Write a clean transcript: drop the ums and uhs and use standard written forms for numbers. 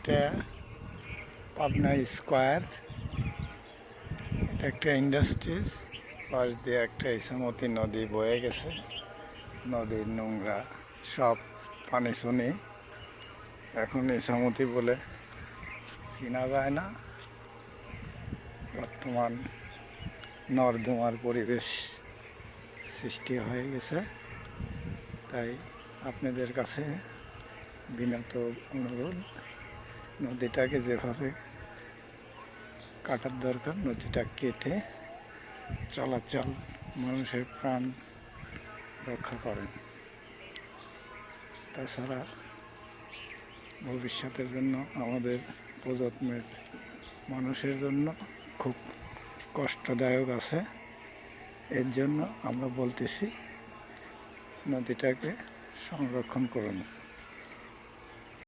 এটা পাবনা স্কোয়ার। এটা একটা ইন্ডাস্ট্রিজ, পাশ দিয়ে একটা ইছামতি নদী বয়ে গেছে। নদীর নোংরা সব পানি শুনি এখন ইছামতি বলে চেনা যায় না। বর্তমান নর্দমার পরিবেশ সৃষ্টি হয়ে গেছে। তাই আপনাদের কাছে বিনত অনুরোধ, নদীটাকে যেভাবে কাটার দরকার নদীটা কেটে চলাচল মানুষের প্রাণ রক্ষা করেন। তাছাড়া ভবিষ্যতের জন্য আমাদের প্রজন্মের মানুষের জন্য খুব কষ্টদায়ক আছে। এর জন্য আমরা বলতেছি নদীটাকে সংরক্ষণ করুন।